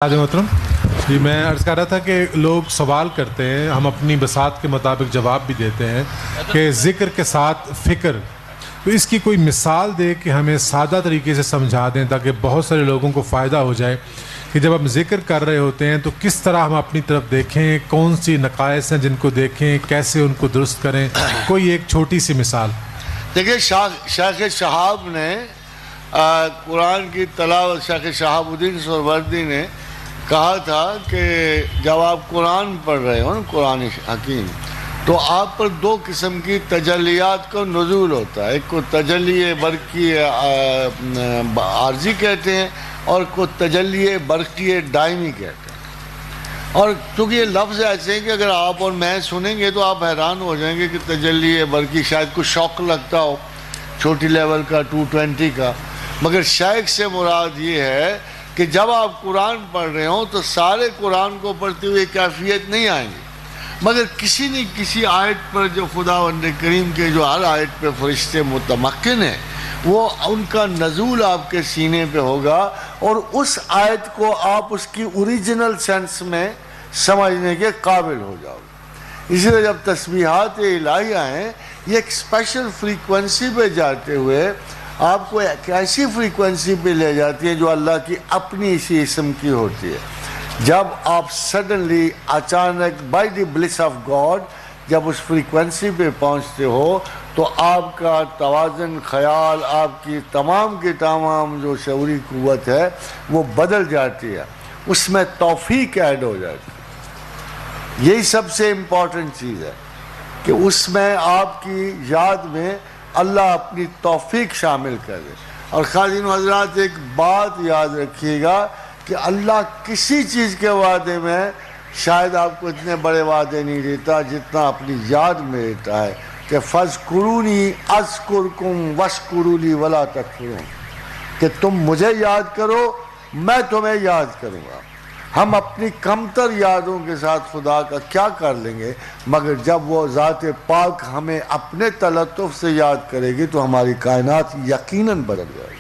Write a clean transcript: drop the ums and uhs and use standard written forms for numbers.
محترم جی، میں عرض کر رہا تھا کہ لوگ سوال کرتے ہیں، ہم اپنی بساط کے مطابق جواب بھی دیتے ہیں کہ ذکر کے ساتھ فکر، تو اس کی کوئی مثال دے کہ ہمیں سادہ طریقے سے سمجھا دیں تاکہ بہت سارے لوگوں کو فائدہ ہو جائے کہ جب ہم ذکر کر رہے ہوتے ہیں تو کس طرح ہم اپنی طرف دیکھیں، کون سی نقائص ہیں جن کو دیکھیں، کیسے ان کو درست کریں، کوئی ایک چھوٹی سی مثال۔ دیکھیں، شیخ شہاب نے قرآن کی تلاوت، شیخ شہاب الدین سہروردی نے کہا تھا کہ جب آپ قرآن پڑھ رہے ہو نا، قرآن حکیم، تو آپ پر دو قسم کی تجلیات کا نزول ہوتا ہے۔ ایک کو تجلی برقی عارضی کہتے ہیں اور کو تجلی برقی دائمی کہتے ہیں۔ اور چونکہ یہ لفظ ایسے ہیں کہ اگر آپ اور میں سنیں گے تو آپ حیران ہو جائیں گے کہ تجلی برقی شاید کچھ شوق لگتا ہو، چھوٹی لیول کا 220 کا، مگر شیخ سے مراد یہ ہے کہ جب آپ قرآن پڑھ رہے ہوں تو سارے قرآن کو پڑھتے ہوئے کیفیت نہیں آئیں گی، مگر کسی نہ کسی آیت پر جو خداوند کریم کے جو ہر آیت پہ فرشتے متمکن ہیں، وہ ان کا نزول آپ کے سینے پہ ہوگا اور اس آیت کو آپ اس کی اوریجنل سینس میں سمجھنے کے قابل ہو جاؤ گے۔ اسی لیے جب تسبیحات الہیہ ہیں، یہ ایک اسپیشل فریکوینسی پہ جاتے ہوئے آپ کو ایک ایسی فریکوینسی پہ لے جاتی ہے جو اللہ کی اپنی اسی اسم کی ہوتی ہے۔ جب آپ سڈنلی اچانک by the bliss of God جب اس فریکوینسی پہ پہنچتے ہو تو آپ کا توازن، خیال، آپ کی تمام جو شعوری قوت ہے وہ بدل جاتی ہے، اس میں توفیق ایڈ ہو جاتی ہے۔ یہی سب سے امپورٹنٹ چیز ہے کہ اس میں آپ کی یاد میں اللہ اپنی توفیق شامل کرے۔ اور خادم حضرات، ایک بات یاد رکھیے گا کہ اللہ کسی چیز کے وعدے میں شاید آپ کو اتنے بڑے وعدے نہیں دیتا جتنا اپنی یاد میں دیتا ہے کہ فَاذْكُرُونِي أَذْكُرْكُمْ وَاشْكُرُوا لِي وَلَا تَكْفُرُونَ، کہ تم مجھے یاد کرو، میں تمہیں یاد کروں گا۔ ہم اپنی کمتر یادوں کے ساتھ خدا کا کیا کر لیں گے، مگر جب وہ ذات پاک ہمیں اپنے تلطف سے یاد کرے گی تو ہماری کائنات یقیناً بدل جائے گی۔